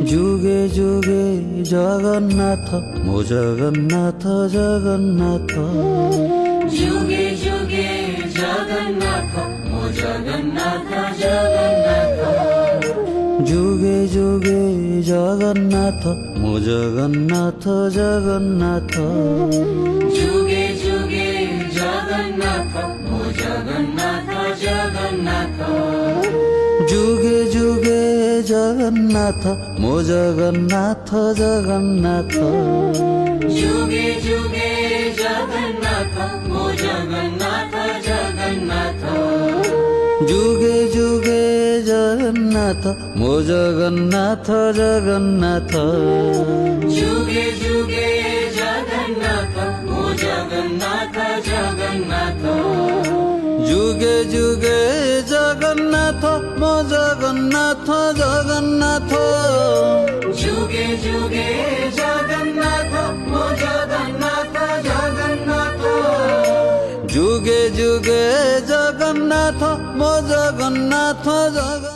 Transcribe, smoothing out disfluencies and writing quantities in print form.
যুগে যুগে জগন্নাথ মো জগন্নাথ জগন্নাথ যুগে যুগে জগন্নাথ মো জগন্নাথ জগন্নাথ যুগে যুগে জগন্নাথ মো জগন্নাথ জগন্নাথ যুগে যুগে জগন্নাথ মো জগন্নাথ জগন্নাথ যুগে যুগে জগন্নাথ মো জগন্নাথ জগন্নাথ যুগে যুগে জগন্নাথ মো জগন্নাথ জগন্নাথ যুগে যুগে জগন্নাথ মো জগন্নাথ জগন্নাথ যুগে যুগে জগন্নাথ মো জগন্নাথ জগন্নাথ যুগে যুগে জগন্নাথ মো জগন্নাথ জগন্নাথ যুগে যুগে জগন্নাথ মো জগন্নাথ জগন্নাথ যুগে যুগে জগন্নাথ মো জগন্নাথ জগন্নাথ